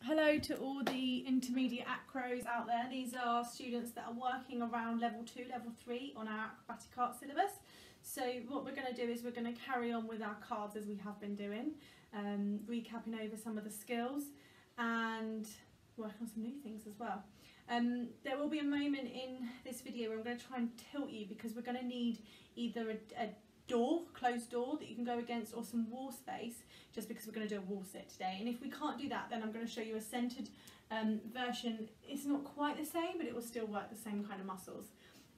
Hello to all the intermediate acros out there. These are students that are working around level 2, level 3 on our acrobatic art syllabus. So what we're going to do is we're going to carry on with our cards as we have been doing, recapping over some of the skills and working on some new things as well. There will be a moment in this video where I'm going to try and tilt you because we're going to need either a closed door that you can go against, or some wall space, just because we're going to do a wall sit today. And if we can't do that, then I'm going to show you a centered version. It's not quite the same, but it will still work the same kind of muscles.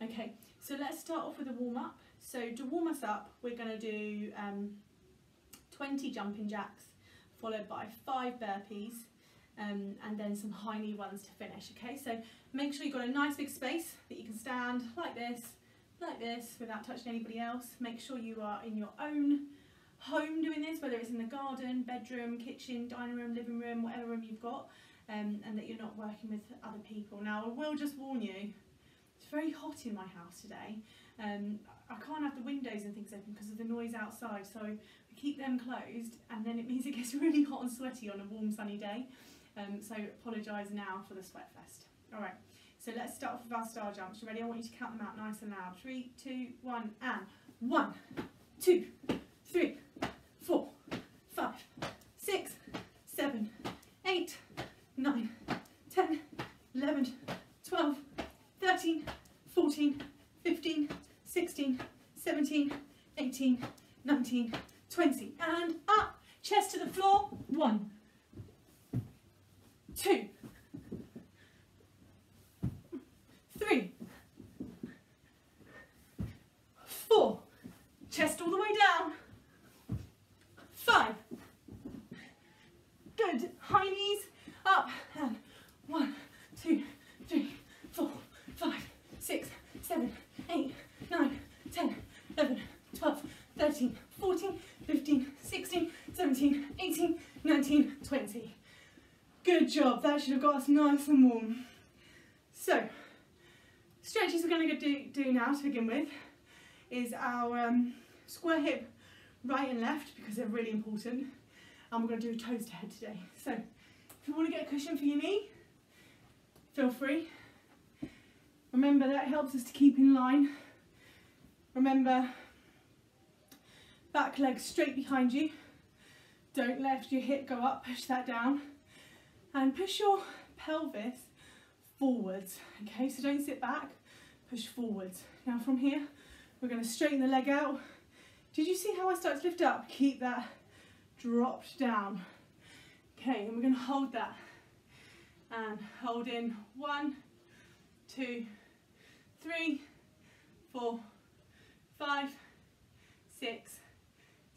Okay, so let's start off with a warm up. So to warm us up, we're going to do 20 jumping jacks, followed by 5 burpees, and then some high knee runs to finish. Okay, so make sure you've got a nice big space that you can stand like this without touching anybody else. Make sure you are in your own home doing this, whether it's in the garden, bedroom, kitchen, dining room, living room, whatever room you've got, and that you're not working with other people. Now I will just warn you, it's very hot in my house today. I can't have the windows and things open because of the noise outside, so I keep them closed, and then it means it gets really hot and sweaty on a warm sunny day. So apologise now for the sweat fest. Alright. So let's start off with our star jumps. You ready? I want you to count them out nice and loud. 3, 2, 1, and 1, 2, 3, 4, 5, 6, 7, 8, 9, 10, 11, 12, 13, 14, 15, 16, 17, 18, 19, 20. And up, chest to the floor. 1, 2, 3, 4, chest all the way down. 5, good, high knees up, and 1, 2, 3, 4, 5, 6, 7, 8, 9, 10, 11, 12, 13, 14, 15, 16, 17, 18, 19, 20. Good job, that should have got us nice and warm. So, stretches we're going to do now to begin with is our square hip right and left, because they're really important, and we're going to do toes to head today. So if you want to get a cushion for your knee, feel free. Remember that helps us to keep in line. Remember, back leg straight behind you. Don't let your hip go up, push that down, and push your pelvis forwards. Okay, so don't sit back, push forwards. Now from here, we're going to straighten the leg out. Did you see how I start to lift up? Keep that dropped down. Okay, and we're going to hold that. And hold in 1, 2, 3, 4, 5, 6,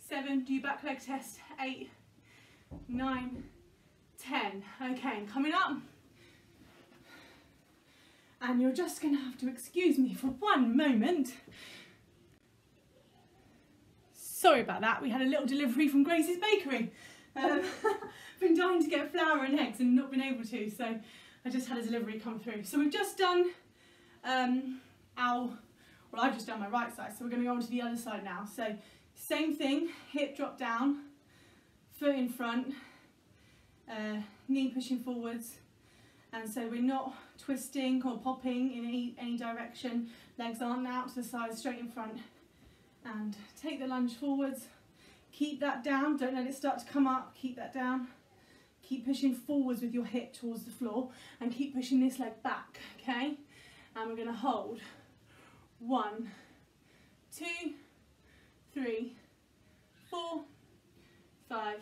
7. Do your back leg test. 8, 9, 10. Okay, and coming up. And you're just going to have to excuse me for one moment. Sorry about that, we had a little delivery from Grace's Bakery. Been dying to get flour and eggs and not been able to, so I just had a delivery come through. So we've just done I've just done my right side, so we're going to go on to the other side now. So same thing, hip drop down, foot in front, knee pushing forwards, and so we're not twisting or popping in any direction. Legs aren't out to the side, straight in front. And take the lunge forwards. Keep that down, don't let it start to come up. Keep that down. Keep pushing forwards with your hip towards the floor, and keep pushing this leg back, okay? And we're going to hold 1, 2, 3, 4, 5,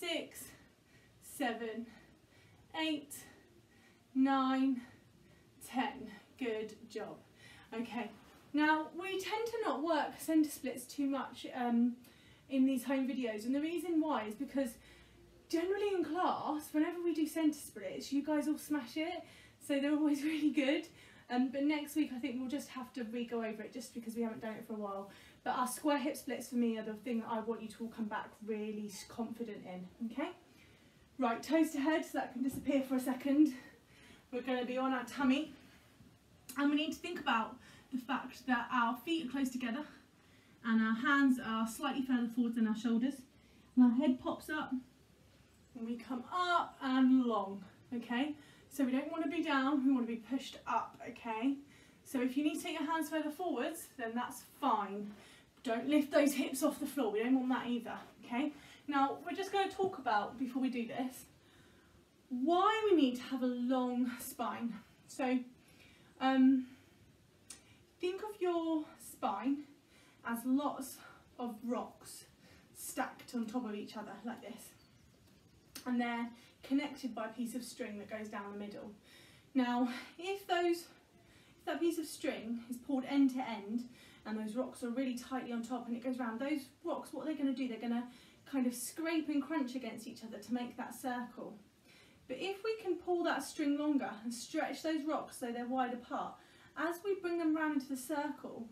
6, 7, 8, 9, 10. Good job. Okay, now we tend to not work centre splits too much in these home videos, and the reason why is because generally in class, whenever we do centre splits, you guys all smash it, so they're always really good. But next week I think we'll just have to re-go over it, just because we haven't done it for a while. But our square hip splits for me are the thing that I want you to all come back really confident in, okay? Right, toes to head, so that can disappear for a second. We're going to be on our tummy, and we need to think about the fact that our feet are close together and our hands are slightly further forward than our shoulders, and our head pops up and we come up and long, okay? So we don't want to be down, we want to be pushed up, okay? So if you need to take your hands further forwards, then that's fine. Don't lift those hips off the floor, we don't want that either, okay? Now, we're just going to talk about, before we do this, why we need to have a long spine. So, think of your spine as lots of rocks stacked on top of each other, like this. And they're connected by a piece of string that goes down the middle. Now, if that piece of string is pulled end to end, and those rocks are really tightly on top and it goes round, those rocks, what they're going to do, they're going to kind of scrape and crunch against each other to make that circle. But if we can pull that string longer and stretch those rocks so they're wide apart, as we bring them round into the circle,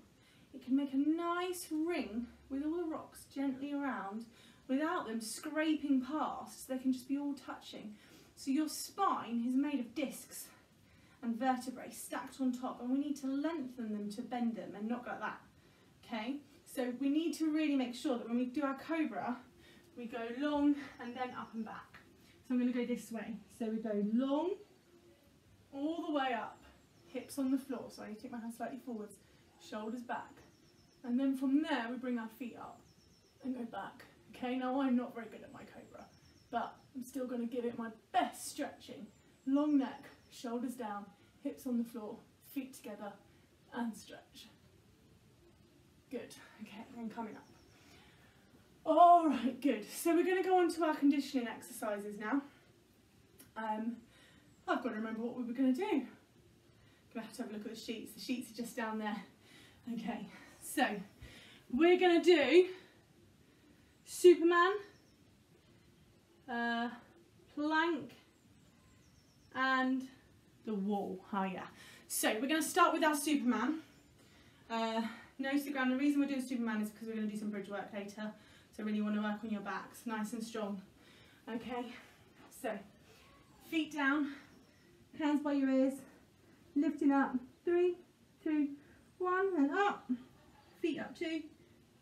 it can make a nice ring with all the rocks gently around without them scraping past. They can just be all touching. So your spine is made of discs and vertebrae stacked on top, and we need to lengthen them to bend them and not like that, okay? So we need to really make sure that when we do our cobra, we go long and then up and back. So I'm going to go this way. So we go long, all the way up, hips on the floor. So I need to take my hands slightly forwards, shoulders back. And then from there, we bring our feet up and go back. Okay, now I'm not very good at my cobra, but I'm still going to give it my best stretching. Long neck, shoulders down, hips on the floor, feet together, and stretch. Good. Okay, and coming up. All right, good. So we're going to go on to our conditioning exercises now. I've got to remember what we were going to do. I'm going to have to have a look at the sheets. The sheets are just down there. Okay, so we're going to do Superman, plank, and the wall. Oh yeah. So we're going to start with our Superman. Nose to the ground. The reason we're doing Superman is because we're going to do some bridge work later. So really you want to work on your backs, nice and strong. Okay, so feet down, hands by your ears, lifting up, 3, 2, 1, and up, feet up 2,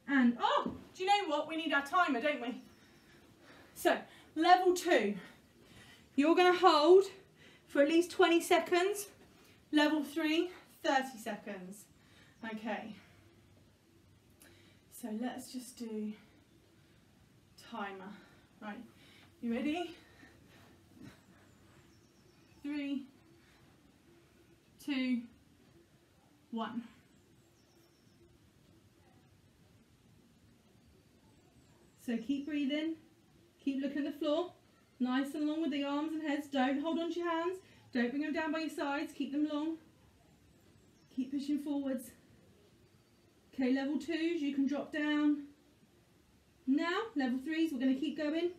and oh, do you know what? We need our timer, don't we? So, level 2, you're going to hold for at least 20 seconds, level 3, 30 seconds. Okay, so let's just do timer. Right, you ready? 3, 2, 1. So keep breathing, keep looking at the floor, nice and long with the arms and heads. Don't hold on to your hands, don't bring them down by your sides, keep them long. Keep pushing forwards. Okay, level 2s, you can drop down. Now, level 3s, we're going to keep going.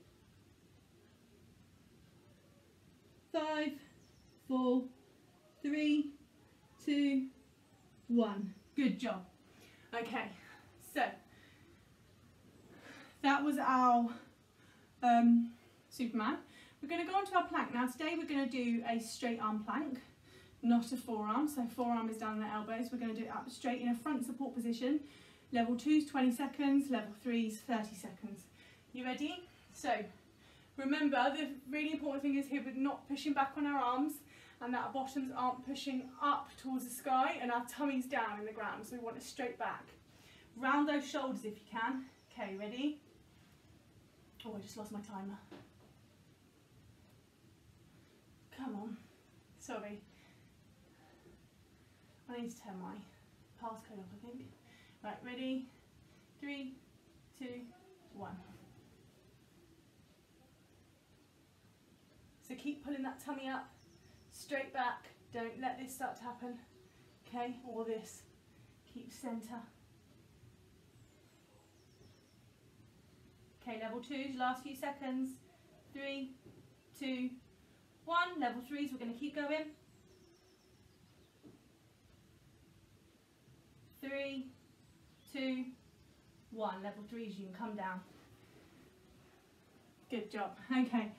5, 4, 3, 2, 1. Good job. Okay, so that was our Superman. We're going to go on to our plank. Now today we're going to do a straight arm plank, not a forearm. So forearm is down the elbows. We're going to do it up straight in a front support position. Level 2s 20 seconds, level 3s 30 seconds. You ready? So remember, the really important thing is here we're not pushing back on our arms and that our bottoms aren't pushing up towards the sky and our tummy's down in the ground. So we want it straight back. Round those shoulders if you can. Okay, ready? Oh, I just lost my timer. Come on. Sorry. I need to turn my passcode off, I think. Right, ready? 3, 2, 1. So keep pulling that tummy up, straight back. Don't let this start to happen. Okay, or this. Keep centre. Okay, level 2s, last few seconds. 3, 2, 1. Level 3s, we're going to keep going. 3, 2, 1. Level 3s, you can come down. Good job. Okay,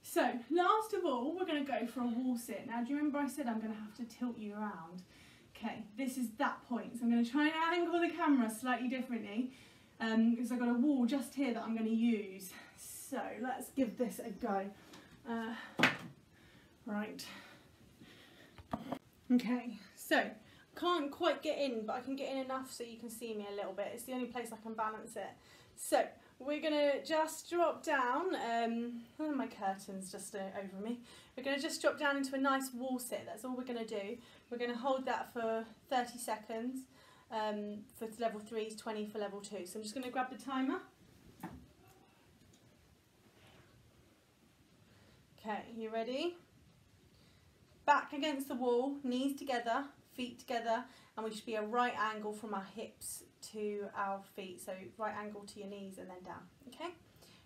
so last of all, we're going to go for a wall sit. Now, do you remember I said I'm going to have to tilt you around? Okay, this is that point. So I'm going to try and angle the camera slightly differently because I've got a wall just here that I'm going to use. So let's give this a go. Right. Okay, so can't quite get in, but I can get in enough so you can see me a little bit. It's the only place I can balance it. So we're gonna just drop down, oh, my curtain's just over me. We're gonna just drop down into a nice wall sit. That's all we're gonna do. We're gonna hold that for 30 seconds. For level 3s, 20 for level 2. So I'm just gonna grab the timer. Okay, you ready? Back against the wall, knees together, feet together, and we should be a right angle from our hips to our feet. So right angle to your knees and then down. Okay,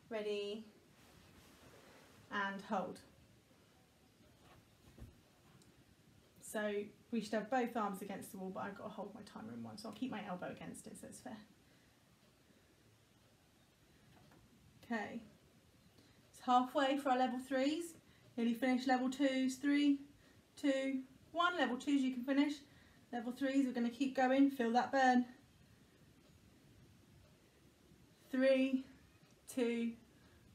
ready, and hold. So we should have both arms against the wall, but I've got to hold my timer in one, so I'll keep my elbow against it so it's fair. Okay, it's halfway for our level 3s. Nearly finished level 2s. 3, 2, 1. Level 2s you can finish. Level 3s we're going to keep going. Feel that burn. 3, 2,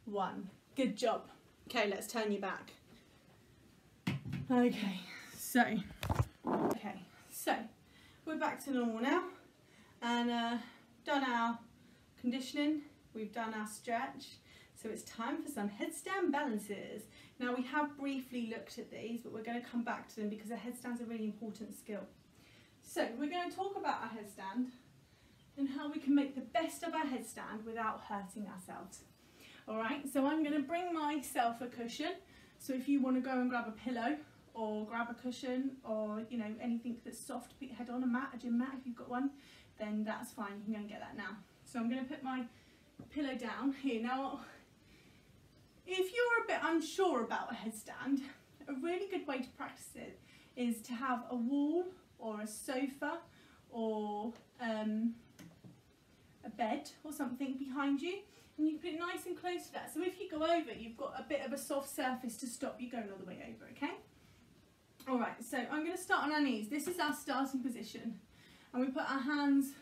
1. Good job. Okay, let's turn you back. Okay, so we're back to normal now, and done our conditioning. We've done our stretch. So it's time for some headstand balances. Now we have briefly looked at these, but we're going to come back to them because a headstand's a really important skill. So we're going to talk about our headstand and how we can make the best of our headstand without hurting ourselves. Alright, so I'm going to bring myself a cushion. So if you want to go and grab a pillow or grab a cushion or anything that's soft to put your head on, a mat, a gym mat if you've got one, then that's fine, you can go and get that now. So I'm going to put my pillow down here. Now, if you're a bit unsure about a headstand, a really good way to practice it is to have a wall or a sofa or a bed or something behind you, and you can put it nice and close to that. So if you go over, you've got a bit of a soft surface to stop you going all the way over, okay? Alright, so I'm going to start on our knees. This is our starting position, and we put our hands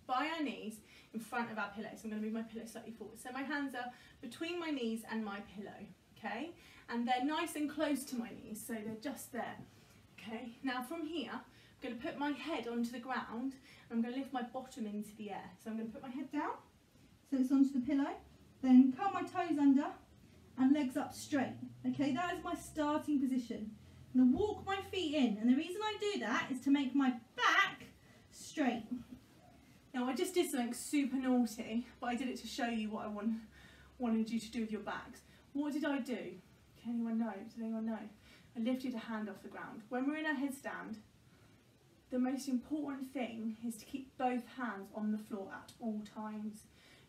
by our knees in front of our pillow. So I'm going to move my pillow slightly forward. So my hands are between my knees and my pillow, okay? And they're nice and close to my knees, so they're just there, okay? Now from here, I'm going to put my head onto the ground, and I'm going to lift my bottom into the air. So I'm going to put my head down, so it's onto the pillow, then curl my toes under, and legs up straight, okay? That is my starting position. I'm going to walk my feet in, and the reason I do that is to make my back straight. Now I just did something super naughty, but I did it to show you what I wanted you to do with your backs. What did I do? Can anyone know? Does anyone know? I lifted a hand off the ground. When we're in a headstand, the most important thing is to keep both hands on the floor at all times,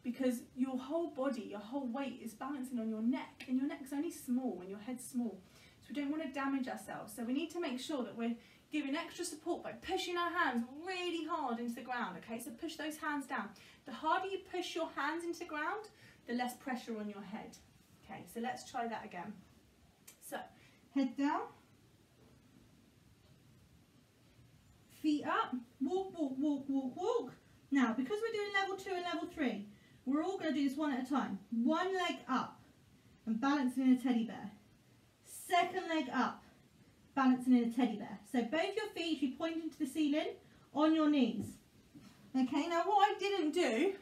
because your whole body, your whole weight is balancing on your neck, and your neck's only small and your head's small. So we don't want to damage ourselves. So we need to make sure that we're giving extra support by pushing our hands really hard into the ground, okay? So push those hands down. The harder you push your hands into the ground, the less pressure on your head. Okay, so let's try that again. So, head down, feet up, walk, walk, walk, walk, walk. Now, because we're doing level 2 and level 3, we're all going to do this one at a time. One leg up and balancing in a teddy bear. Second leg up, balancing in a teddy bear. So both your feet should be pointing to the ceiling on your knees. Okay, now what I didn't do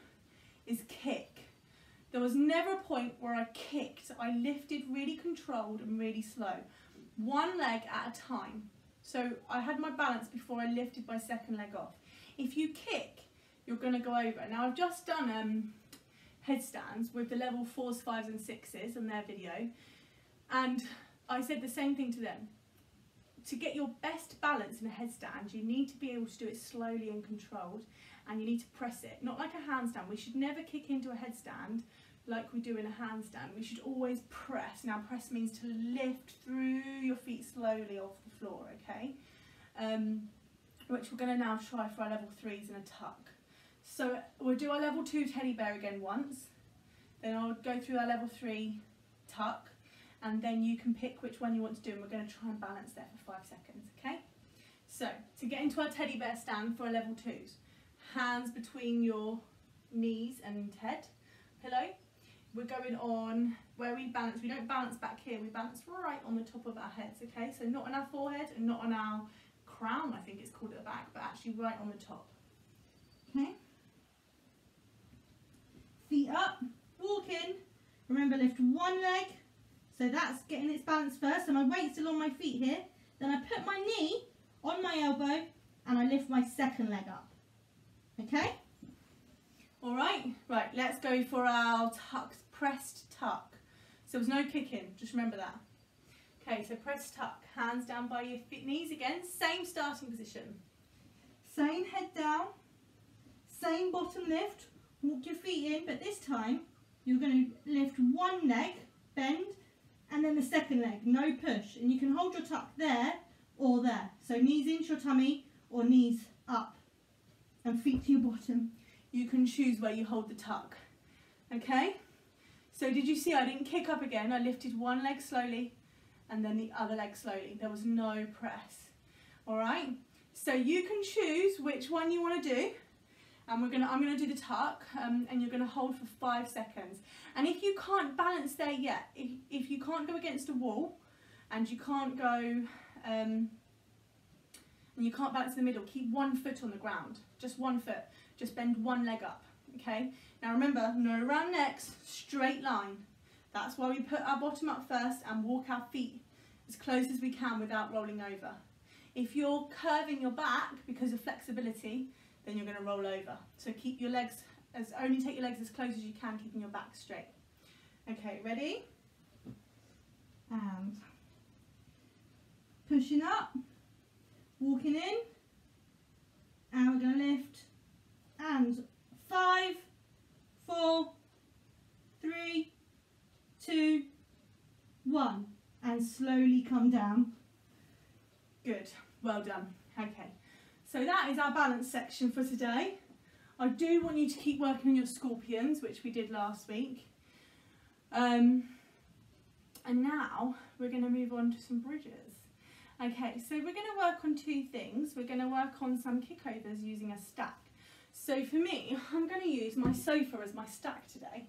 is kick. There was never a point where I kicked. I lifted really controlled and really slow. One leg at a time. So I had my balance before I lifted my second leg off. If you kick, you're going to go over. Now I've just done headstands with the level 4s, 5s and 6s on their video, and I said the same thing to them. To get your best balance in a headstand, you need to be able to do it slowly and controlled, and you need to press it. Not like a handstand. We should never kick into a headstand like we do in a handstand. We should always press. Now press means to lift through your feet slowly off the floor, okay? Which we're going to now try for our level 3s in a tuck. So we'll do our level 2 teddy bear again once, then I'll go through our level 3 tuck, and then you can pick which one you want to do, and we're going to try and balance there for 5 seconds, okay? So, to get into our teddy bear stand for our level 2s, hands between your knees and head, pillow. we're going on where we balance. We don't balance back here, we balance right on the top of our heads, okay? So not on our forehead and not on our crown, I think it's called at the back, but actually right on the top. Okay? Feet up, walk in. Remember, lift one leg. So that's getting its balance first. So my weight's still on my feet here. Then I put my knee on my elbow and I lift my second leg up. Okay? All right, right, let's go for our tuck, pressed tuck. So there's no kicking, just remember that. Okay, so press tuck, hands down by your feet, knees again, same starting position. Same head down, same bottom lift, walk your feet in, but this time you're going to lift one leg, bend, and then the second leg, no push. And you can hold your tuck there or there. So knees into your tummy or knees up and feet to your bottom. You can choose where you hold the tuck. Okay? So did you see I didn't kick up again? I lifted one leg slowly and then the other leg slowly. There was no press. All right? So you can choose which one you want to do. And I'm going to do the tuck and you're going to hold for 5 seconds. And if you can't balance there yet, if you can't go against a wall and you can't go and you can't balance in the middle, keep one foot on the ground, just one foot. Just bend one leg up, okay? Now remember, no round necks, straight line. That's why we put our bottom up first and walk our feet as close as we can without rolling over. If you're curving your back because of flexibility, then you're going to roll over. So keep your legs, only take your legs as close as you can, keeping your back straight. Okay, ready? And pushing up, walking in, and we're going to lift. And 5, 4, 3, 2, 1. And slowly come down. Good, well done. Okay, so that is our balance section for today. I do want you to keep working on your scorpions, which we did last week. And now we're going to move on to some bridges. Okay, so we're going to work on 2 things. We're going to work on some kickovers using a stack. So for me, I'm going to use my sofa as my stack today,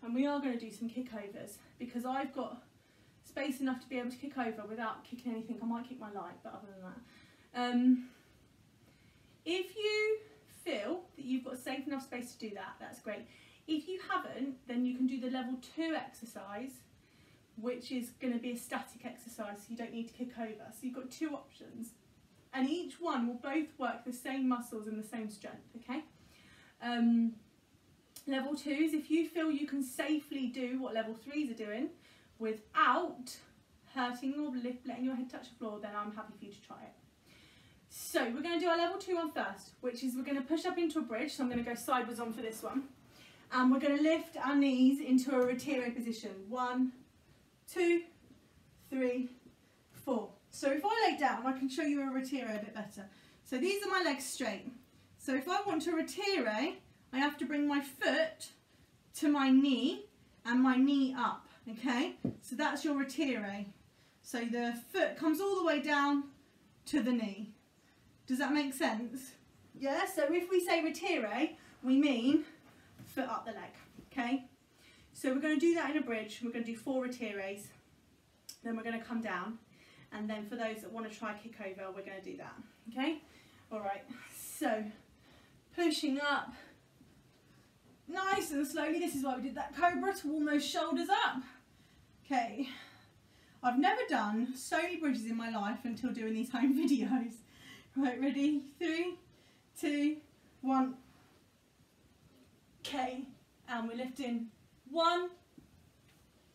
and we are going to do some kickovers because I've got space enough to be able to kick over without kicking anything. I might kick my light, but other than that. If you feel that you've got safe enough space to do that, that's great. If you haven't, then you can do the level 2 exercise, which is going to be a static exercise, so you don't need to kick over. So you've got 2 options. And each one will both work the same muscles and the same strength, okay? Level 2s, if you feel you can safely do what level 3s are doing without hurting or letting your head touch the floor, then I'm happy for you to try it. So we're going to do our level 2 one first, which is we're going to push up into a bridge. So I'm going to go sideways on for this one. And we're going to lift our knees into a retiro position. 1, 2, 3, 4. So if I lay down, I can show you a retiro a bit better. So these are my legs straight. So if I want to retiro, I have to bring my foot to my knee and my knee up, okay? So that's your retiro. So the foot comes all the way down to the knee. Does that make sense? Yeah, so if we say retiro, we mean foot up the leg, okay? So we're going to do that in a bridge. We're going to do 4 retiros. Then we're going to come down. And then for those that want to try kick over, we're going to do that, okay? All right, so pushing up nice and slowly. This is why we did that cobra, to warm those shoulders up. Okay, I've never done so many bridges in my life until doing these home videos. Right, ready? 3, 2, 1. Okay, and we're lifting 1,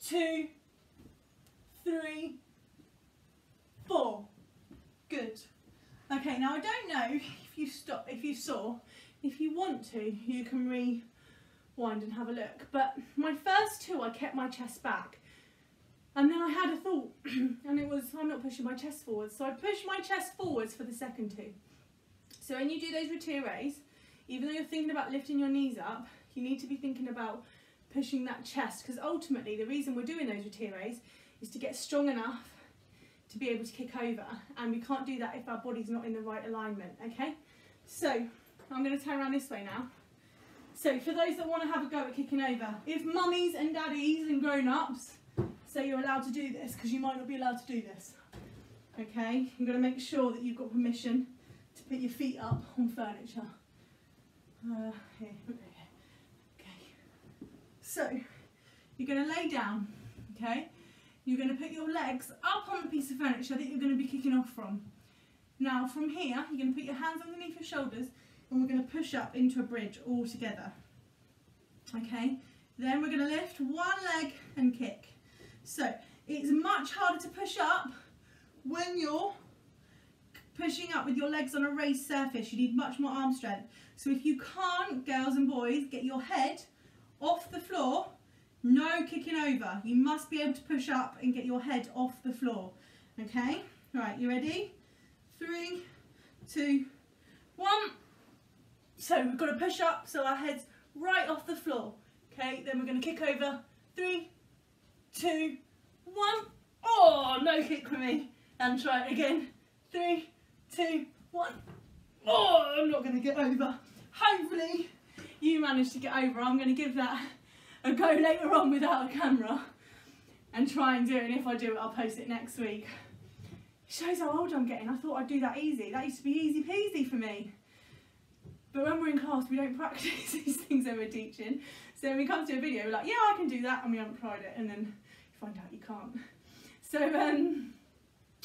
2, 3, 4. Good. Okay, now I don't know if you want to, you can rewind and have a look. But my first 2, I kept my chest back. And then I had a thought, and it was, I'm not pushing my chest forwards. So I pushed my chest forwards for the second 2. So when you do those retiros, even though you're thinking about lifting your knees up, you need to be thinking about pushing that chest, because ultimately the reason we're doing those retiros is to get strong enough to be able to kick over, and we can't do that if our body's not in the right alignment, okay? So I'm going to turn around this way now. So for those that want to have a go at kicking over, if mummies and daddies and grown-ups say you're allowed to do this, because you might not be allowed to do this, okay, you're going to make sure that you've got permission to put your feet up on furniture. Here, okay. So you're going to lay down, okay? You're going to put your legs up on the piece of furniture that you're going to be kicking off from. Now from here, you're going to put your hands underneath your shoulders and we're going to push up into a bridge all together. Okay, then we're going to lift one leg and kick. So it's much harder to push up when you're pushing up with your legs on a raised surface. You need much more arm strength. So if you can't, girls and boys, get your head off the floor, no kicking over. You must be able to push up and get your head off the floor. Okay, right, you ready? 3, 2, 1. So we've got to push up so our head's right off the floor. Okay, then we're going to kick over. 3, 2, 1. Oh, no kick for me. And try it again. 3, 2, 1. Oh, I'm not going to get over. Hopefully you managed to get over. I'm going to give that a go later on without a camera and try and do it. And if I do it, I'll post it next week. It shows how old I'm getting. I thought I'd do that easy. That used to be easy peasy for me. But when we're in class, we don't practice these things that we're teaching. So when we come to a video, we're like, yeah, I can do that, and we haven't tried it, and then you find out you can't. So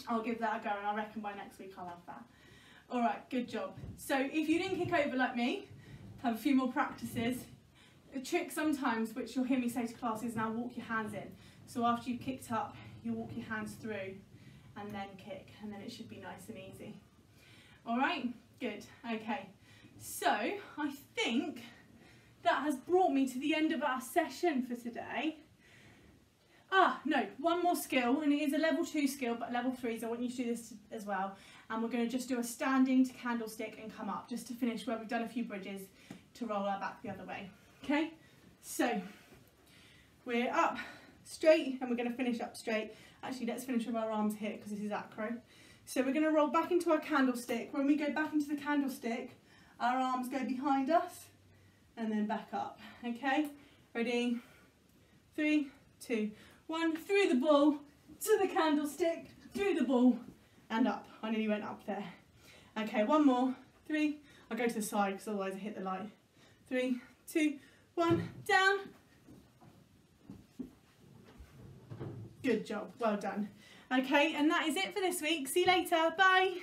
I'll give that a go, and I reckon by next week I'll have that. All right, good job. So if you didn't kick over like me, have a few more practices. A trick sometimes, which you'll hear me say to class, is now walk your hands in. So after you've kicked up, you walk your hands through, and then kick, and then it should be nice and easy. All right, good, okay. So I think that has brought me to the end of our session for today. No, one more skill, and it is a level 2 skill, but level 3s, I want you to do this as well. And we're going to just do a standing to candlestick and come up, just to finish where we've done a few bridges to roll our back the other way. Okay, so we're up straight and we're going to finish up straight. Actually, let's finish with our arms here because this is acro. So we're going to roll back into our candlestick. When we go back into the candlestick, our arms go behind us and then back up. Okay, ready? 3, 2, 1. Through the ball, to the candlestick, through the ball and up. I nearly went up there. Okay, one more. 3. I'll go to the side because otherwise I hit the light. 3, 2, 1. Down. Good job. Well done. Okay, and that is it for this week. See you later. Bye.